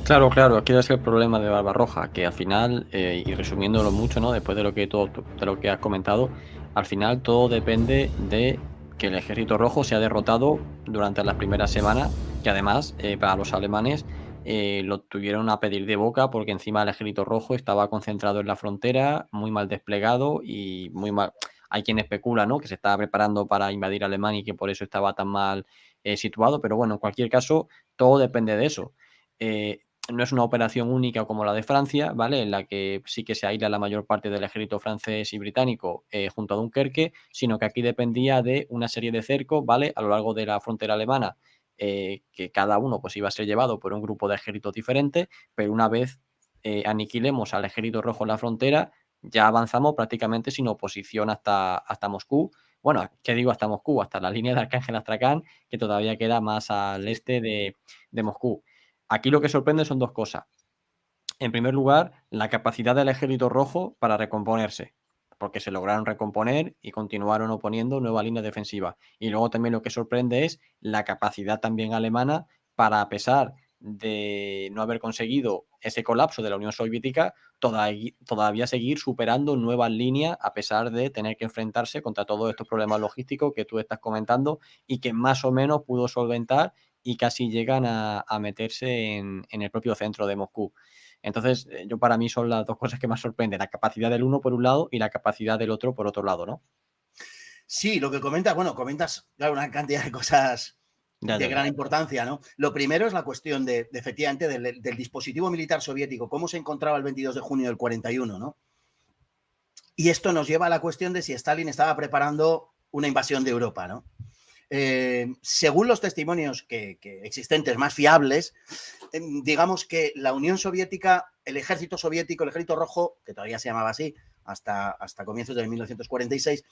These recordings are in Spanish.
Claro, claro, aquí es el problema de Barbarroja, que al final, y resumiéndolo mucho, ¿no? Después de lo que de lo que has comentado, al final todo depende de que el ejército rojo se ha derrotado durante las primeras semanas, que además, para los alemanes, lo tuvieron a pedir de boca, porque encima el ejército rojo estaba concentrado en la frontera, muy mal desplegado y muy mal. Hay quien especula, ¿no? Que se estaba preparando para invadir Alemania y que por eso estaba tan mal situado, pero bueno, en cualquier caso, todo depende de eso. Eh, no es una operación única como la de Francia, ¿vale? En la que sí que se aísla la mayor parte del ejército francés y británico junto a Dunkerque, sino que aquí dependía de una serie de cercos, ¿vale? A lo largo de la frontera alemana, que cada uno pues iba a ser llevado por un grupo de ejércitos diferentes, pero una vez aniquilemos al ejército rojo en la frontera, ya avanzamos prácticamente sin oposición hasta Moscú. Bueno, ¿qué digo hasta Moscú? Hasta la línea de Arcángel Astracán, que todavía queda más al este de Moscú. Aquí lo que sorprende son 2 cosas. En primer lugar, la capacidad del ejército rojo para recomponerse, porque se lograron recomponer y continuaron oponiendo nuevas líneas defensivas. Y luego también lo que sorprende es la capacidad también alemana para, a pesar de no haber conseguido ese colapso de la Unión Soviética, todavía seguir superando nuevas líneas a pesar de tener que enfrentarse contra todos estos problemas logísticos que tú estás comentando y que más o menos pudo solventar y casi llegan a meterse en el propio centro de Moscú. Entonces, yo para mí son las 2 cosas que más sorprenden, la capacidad del uno por un lado y la capacidad del otro por otro lado, ¿no? Sí, lo que comentas, bueno, comentas, claro, una cantidad de cosas Ya, de ya, ya. gran importancia, ¿no? Lo primero es la cuestión de efectivamente, del dispositivo militar soviético, cómo se encontraba el 22 de junio del 41, ¿no? Y esto nos lleva a la cuestión de si Stalin estaba preparando una invasión de Europa, ¿no? Según los testimonios que existentes más fiables, digamos que la Unión Soviética, el ejército soviético, el ejército rojo, que todavía se llamaba así, hasta comienzos de 1946,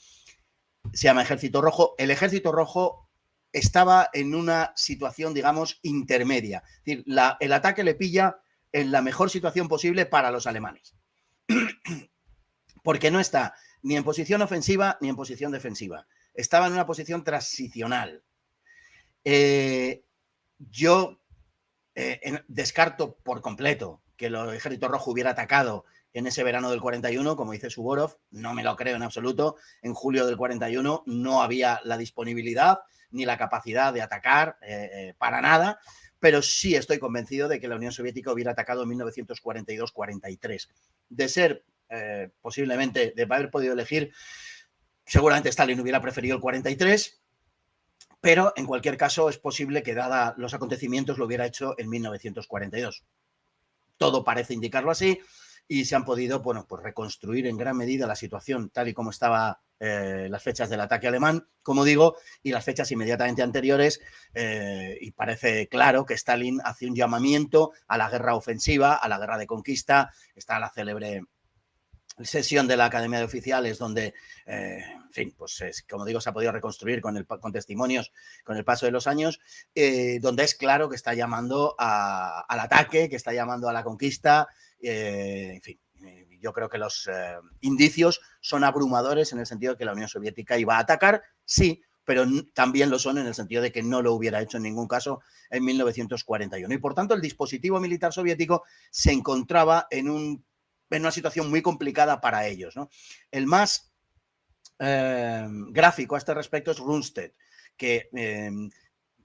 se llama ejército rojo. El ejército rojo estaba en una situación, digamos, intermedia. Es decir, el ataque le pilla en la mejor situación posible para los alemanes. Porque no está ni en posición ofensiva ni en posición defensiva. Estaba en una posición transicional. Eh, yo descarto por completo que el ejército rojo hubiera atacado en ese verano del 41, como dice Suvorov, no me lo creo en absoluto. En julio del 41 no había la disponibilidad ni la capacidad de atacar para nada, pero sí estoy convencido de que la Unión Soviética hubiera atacado en 1942-43. De ser posiblemente, de haber podido elegir, seguramente Stalin hubiera preferido el 43, pero en cualquier caso es posible que, dada los acontecimientos, lo hubiera hecho en 1942. Todo parece indicarlo así y se han podido, bueno, pues reconstruir en gran medida la situación tal y como estaba las fechas del ataque alemán, como digo, y las fechas inmediatamente anteriores, y parece claro que Stalin hace un llamamiento a la guerra ofensiva, a la guerra de conquista. Está la célebre sesión de la Academia de Oficiales donde, en fin, pues como digo, se ha podido reconstruir con testimonios con el paso de los años, donde es claro que está llamando al ataque, que está llamando a la conquista, en fin. Yo creo que los indicios son abrumadores en el sentido de que la Unión Soviética iba a atacar, sí, pero también lo son en el sentido de que no lo hubiera hecho en ningún caso en 1941. Y por tanto, el dispositivo militar soviético se encontraba en una situación muy complicada para ellos, ¿no? El más gráfico a este respecto es Rundstedt, que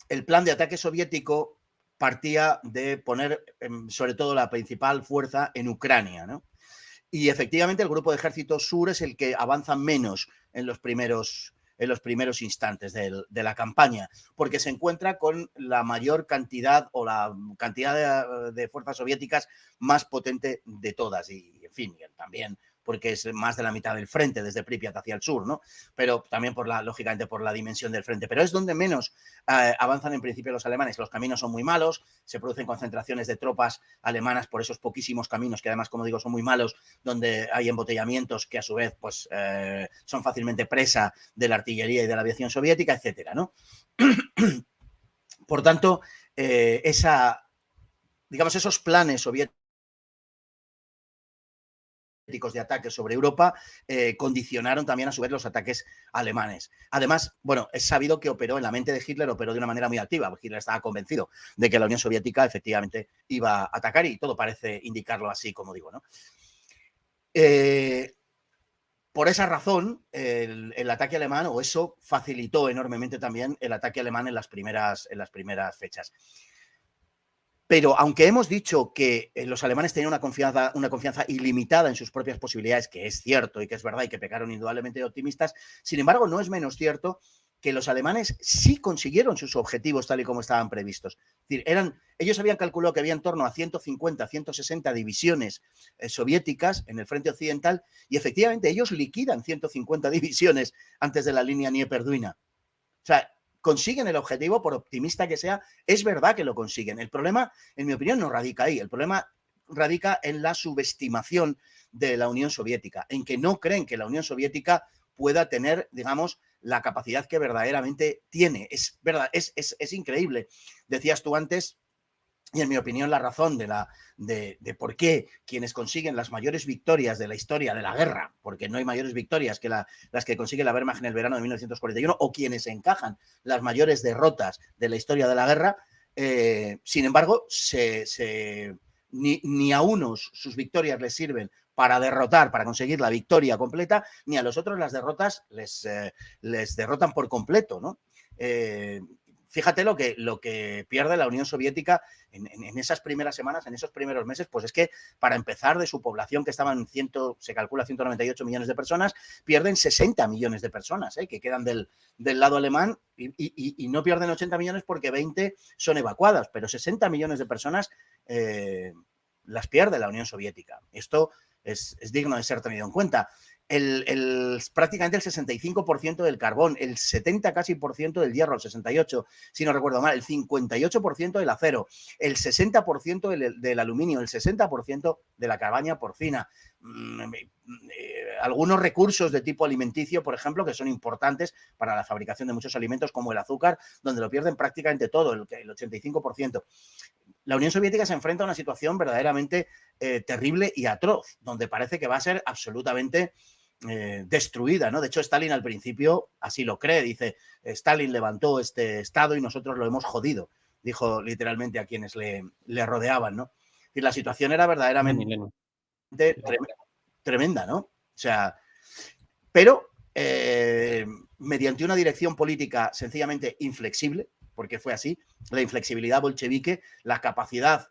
el plan de ataque soviético partía de poner sobre todo la principal fuerza en Ucrania, ¿no? Y efectivamente el grupo de ejército sur es el que avanza menos en los primeros instantes de la campaña, porque se encuentra con la mayor cantidad o la cantidad de fuerzas soviéticas más potente de todas. Y en fin, también porque es más de la mitad del frente, desde Pripyat hacia el sur, ¿no? Pero también, lógicamente, por la dimensión del frente. Pero es donde menos avanzan en principio los alemanes. Los caminos son muy malos, se producen concentraciones de tropas alemanas por esos poquísimos caminos, que además, como digo, son muy malos, donde hay embotellamientos que a su vez pues, son fácilmente presa de la artillería y de la aviación soviética, etcétera, ¿no? Por tanto, digamos, esos planes soviéticos de ataque sobre Europa condicionaron también a su vez los ataques alemanes. Además, bueno, es sabido que operó en la mente de Hitler, operó de una manera muy activa. Hitler estaba convencido de que la Unión Soviética efectivamente iba a atacar y todo parece indicarlo así, como digo, ¿no? Por esa razón, el ataque alemán, o eso facilitó enormemente también el ataque alemán en las primeras fechas. Pero aunque hemos dicho que los alemanes tenían una confianza ilimitada en sus propias posibilidades, que es cierto y que es verdad y que pecaron indudablemente de optimistas, sin embargo, no es menos cierto que los alemanes sí consiguieron sus objetivos tal y como estaban previstos. Es decir, ellos habían calculado que había en torno a 150, 160 divisiones soviéticas en el frente occidental y efectivamente ellos liquidan 150 divisiones antes de la línea Dnieper-Dwina. O sea, consiguen el objetivo, por optimista que sea, es verdad que lo consiguen. El problema, en mi opinión, no radica ahí. El problema radica en la subestimación de la Unión Soviética, en que no creen que la Unión Soviética pueda tener, digamos, la capacidad que verdaderamente tiene. Es verdad, es increíble. Decías tú antes, y en mi opinión la razón de por qué quienes consiguen las mayores victorias de la historia de la guerra, porque no hay mayores victorias que las que consigue la Wehrmacht en el verano de 1941, o quienes encajan las mayores derrotas de la historia de la guerra, sin embargo, ni a unos sus victorias les sirven para derrotar, para conseguir la victoria completa, ni a los otros las derrotas les derrotan por completo, ¿no? Fíjate lo que pierde la Unión Soviética en esas primeras semanas, en esos primeros meses, pues es que para empezar de su población que estaban se calcula 198 millones de personas, pierden 60 millones de personas que quedan del lado alemán y no pierden 80 millones porque 20 son evacuadas, pero 60 millones de personas las pierde la Unión Soviética. Esto es digno de ser tenido en cuenta. Prácticamente el 65% del carbón, el 70% casi del hierro, el 68%, si no recuerdo mal, el 58% del acero, el 60% del aluminio, el 60% de la cabaña porcina. Algunos recursos de tipo alimenticio, por ejemplo, que son importantes para la fabricación de muchos alimentos, como el azúcar, donde lo pierden prácticamente todo, el 85%. La Unión Soviética se enfrenta a una situación verdaderamente terrible y atroz, donde parece que va a ser absolutamente destruida, ¿no? De hecho, Stalin al principio así lo cree, dice, Stalin levantó este estado y nosotros lo hemos jodido, dijo literalmente a quienes le rodeaban, ¿no? Y la situación era verdaderamente tremenda, ¿no? O sea, pero mediante una dirección política sencillamente inflexible, porque fue así, la inflexibilidad bolchevique, la capacidad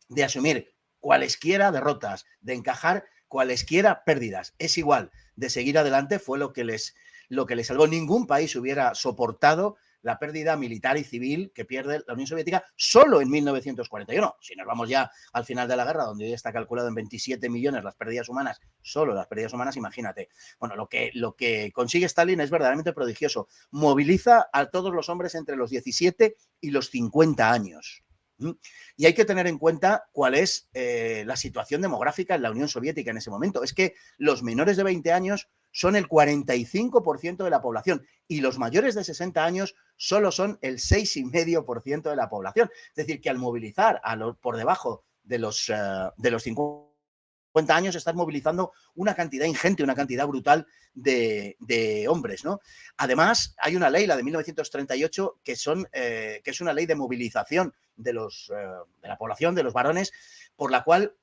de asumir cualesquiera derrotas, de encajar cualesquiera pérdidas, es igual, de seguir adelante, fue lo que les salvó. Ningún país hubiera soportado la pérdida militar y civil que pierde la Unión Soviética solo en 1941. Si nos vamos ya al final de la guerra, donde hoy está calculado en 27 millones las pérdidas humanas, solo las pérdidas humanas, imagínate. Bueno, lo que consigue Stalin es verdaderamente prodigioso. Moviliza a todos los hombres entre los 17 y los 50 años. Y hay que tener en cuenta cuál es la situación demográfica en la Unión Soviética en ese momento. Es que los menores de 20 años son el 45% de la población y los mayores de 60 años solo son el 6,5% de la población. Es decir, que al movilizar por debajo de los 50 años estás movilizando una cantidad ingente, una cantidad brutal de hombres, ¿no? Además, hay una ley, la de 1938, que es una ley de movilización de la población, de los varones, por la cual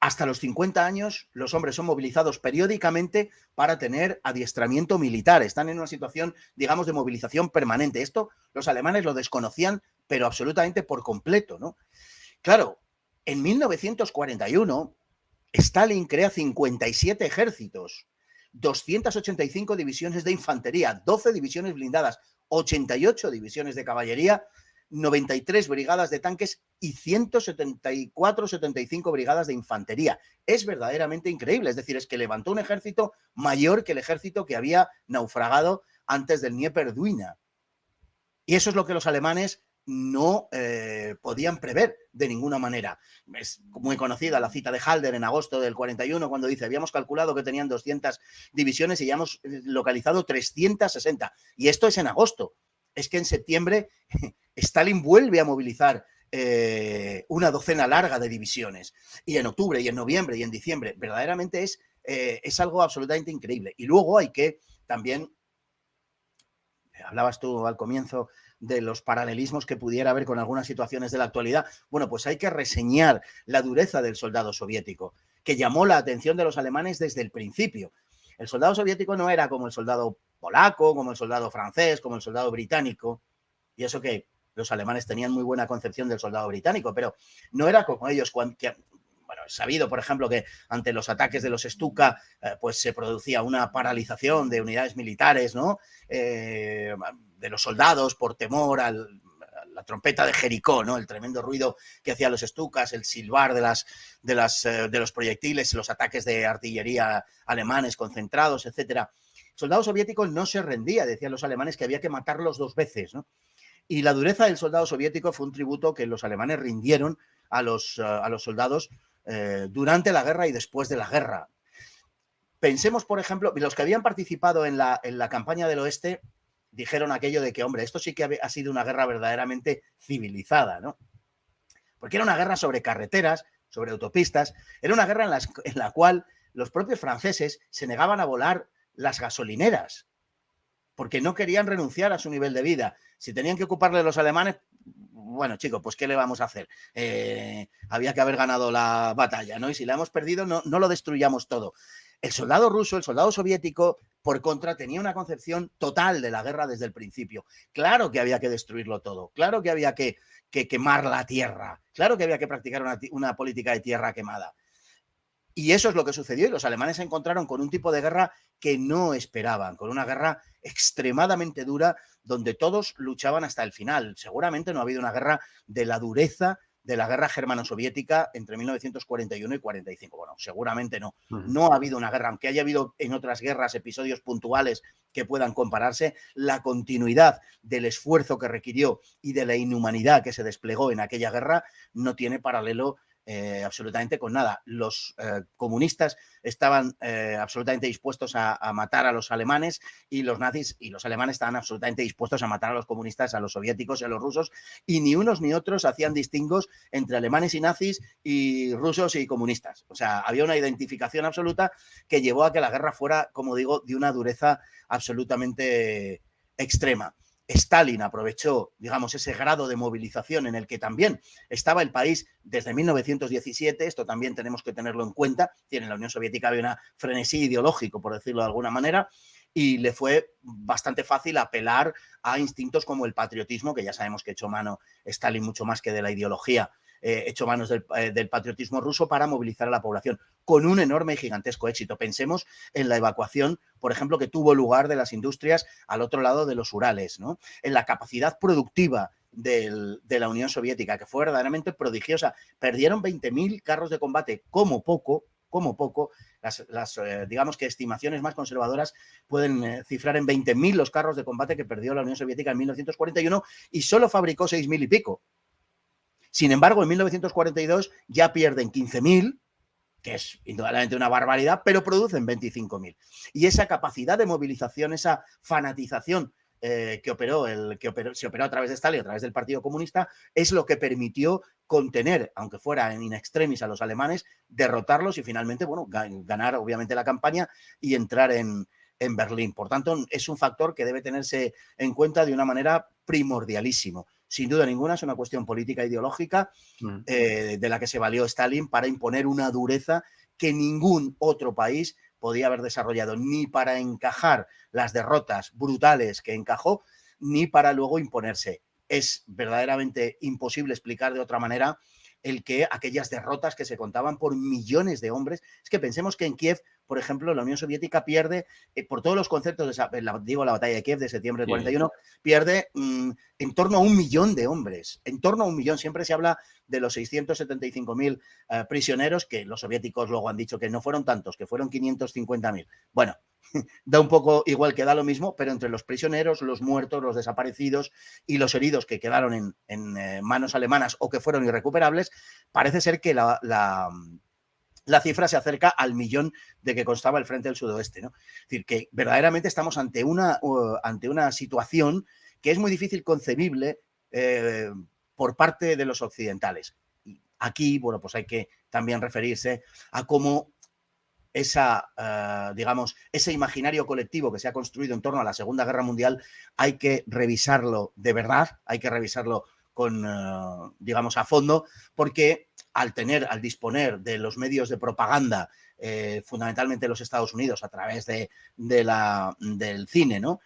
hasta los 50 años los hombres son movilizados periódicamente para tener adiestramiento militar. Están en una situación, digamos, de movilización permanente. Esto los alemanes lo desconocían, pero absolutamente por completo, ¿no? Claro, en 1941, Stalin crea 57 ejércitos, 285 divisiones de infantería, 12 divisiones blindadas, 88 divisiones de caballería, 93 brigadas de tanques y 174-75 brigadas de infantería. Es verdaderamente increíble. Es decir, es que levantó un ejército mayor que el ejército que había naufragado antes del Dnieper-Dwina. Y eso es lo que los alemanes no podían prever de ninguna manera. Es muy conocida la cita de Halder en agosto del 41, cuando dice, habíamos calculado que tenían 200 divisiones y ya hemos localizado 360. Y esto es en agosto. Es que en septiembre Stalin vuelve a movilizar una docena larga de divisiones. Y en octubre, y en noviembre, y en diciembre, verdaderamente es algo absolutamente increíble. Y luego hay que también, hablabas tú al comienzo de los paralelismos que pudiera haber con algunas situaciones de la actualidad. Bueno, pues hay que reseñar la dureza del soldado soviético, que llamó la atención de los alemanes desde el principio. El soldado soviético no era como el soldado polaco, como el soldado francés, como el soldado británico, y eso que los alemanes tenían muy buena concepción del soldado británico, pero no era como ellos, bueno, es sabido, por ejemplo, que ante los ataques de los Stuka, pues se producía una paralización de unidades militares, ¿no? De los soldados por temor a la trompeta de Jericó, ¿no? El tremendo ruido que hacían los Stukas, el silbar de los proyectiles, los ataques de artillería alemanes concentrados, etcétera. El soldado soviético no se rendía, decían los alemanes que había que matarlos 2 veces, ¿no? Y la dureza del soldado soviético fue un tributo que los alemanes rindieron a los soldados durante la guerra y después de la guerra. Pensemos, por ejemplo, los que habían participado en la campaña del oeste dijeron aquello de que, hombre, esto sí que ha sido una guerra verdaderamente civilizada, ¿no? Porque era una guerra sobre carreteras, sobre autopistas, era una guerra en la cual los propios franceses se negaban a volar las gasolineras, porque no querían renunciar a su nivel de vida. Si tenían que ocuparle a los alemanes, bueno, chicos, pues ¿qué le vamos a hacer? Había que haber ganado la batalla, ¿no? Y si la hemos perdido, no lo destruyamos todo. El soldado ruso, el soldado soviético, por contra, tenía una concepción total de la guerra desde el principio. Claro que había que destruirlo todo, claro que había que quemar la tierra, claro que había que practicar una política de tierra quemada. Y eso es lo que sucedió y los alemanes se encontraron con un tipo de guerra que no esperaban, con una guerra extremadamente dura donde todos luchaban hasta el final. Seguramente no ha habido una guerra de la dureza de la guerra germano-soviética entre 1941 y 45. Bueno, seguramente no. No ha habido una guerra, aunque haya habido en otras guerras episodios puntuales que puedan compararse, la continuidad del esfuerzo que requirió y de la inhumanidad que se desplegó en aquella guerra no tiene paralelo absolutamente con nada. Los comunistas estaban absolutamente dispuestos a matar a los alemanes y los nazis y los alemanes estaban absolutamente dispuestos a matar a los comunistas, a los soviéticos y a los rusos, y ni unos ni otros hacían distingos entre alemanes y nazis y rusos y comunistas. O sea, había una identificación absoluta que llevó a que la guerra fuera, como digo, de una dureza absolutamente extrema. Stalin aprovechó, digamos, ese grado de movilización en el que también estaba el país desde 1917, esto también tenemos que tenerlo en cuenta, en la Unión Soviética había una frenesí ideológico, por decirlo de alguna manera, y le fue bastante fácil apelar a instintos como el patriotismo, que ya sabemos que echó mano Stalin mucho más que de la ideología, echó manos del patriotismo ruso para movilizar a la población, con un enorme y gigantesco éxito. Pensemos en la evacuación, por ejemplo, que tuvo lugar de las industrias al otro lado de los Urales, ¿no? En la capacidad productiva de la Unión Soviética, que fue verdaderamente prodigiosa. Perdieron 20.000 carros de combate, como poco, digamos que estimaciones más conservadoras pueden cifrar en 20.000 los carros de combate que perdió la Unión Soviética en 1941 y solo fabricó 6.000 y pico. Sin embargo, en 1942 ya pierden 15.000, que es indudablemente una barbaridad, pero producen 25.000. Y esa capacidad de movilización, esa fanatización se operó a través de Stalin, a través del Partido Comunista, es lo que permitió contener, aunque fuera en in extremis, a los alemanes, derrotarlos y finalmente, bueno, ganar obviamente la campaña y entrar en Berlín. Por tanto, es un factor que debe tenerse en cuenta de una manera primordialísimo. Sin duda ninguna es una cuestión política e ideológica de la que se valió Stalin para imponer una dureza que ningún otro país podía haber desarrollado, ni para encajar las derrotas brutales que encajó, ni para luego imponerse. Es verdaderamente imposible explicar de otra manera el que aquellas derrotas que se contaban por millones de hombres, es que pensemos que en Kiev, por ejemplo, la Unión Soviética pierde, por todos los conceptos, la batalla de Kiev de septiembre del 41, pierde en torno a 1 millón de hombres, en torno a 1 millón. Siempre se habla de los 675.000 prisioneros, que los soviéticos luego han dicho que no fueron tantos, que fueron 550.000. Bueno, da un poco igual, que da lo mismo, pero entre los prisioneros, los muertos, los desaparecidos y los heridos que quedaron en manos alemanas o que fueron irrecuperables, parece ser que la cifra se acerca al 1 millón de que constaba el Frente del Sudoeste, ¿no? Es decir, que verdaderamente estamos ante una situación que es muy difícil concebible por parte de los occidentales. Aquí, bueno, pues hay que también referirse a cómo digamos, ese imaginario colectivo que se ha construido en torno a la Segunda Guerra Mundial hay que revisarlo de verdad, hay que revisarlo con, digamos, a fondo, porque al disponer de los medios de propaganda, fundamentalmente los Estados Unidos, a través del cine, ¿no?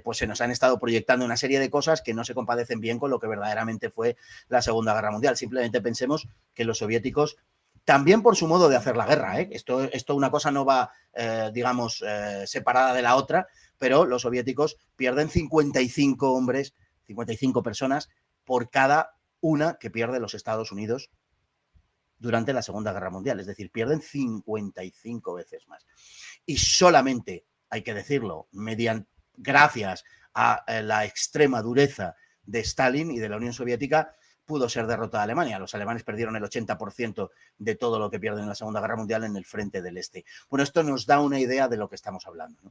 Pues se nos han estado proyectando una serie de cosas que no se compadecen bien con lo que verdaderamente fue la Segunda Guerra Mundial. Simplemente pensemos que los soviéticos, también por su modo de hacer la guerra, ¿eh? Esto una cosa no va, digamos, separada de la otra, pero los soviéticos pierden 55 hombres, 55 personas por cada una que pierde los Estados Unidos durante la Segunda Guerra Mundial. Es decir, pierden 55 veces más. Y solamente, hay que decirlo, gracias a la extrema dureza de Stalin y de la Unión Soviética, pudo ser derrotada Alemania. Los alemanes perdieron el 80% de todo lo que pierden en la Segunda Guerra Mundial en el frente del Este. Bueno, esto nos da una idea de lo que estamos hablando, ¿no?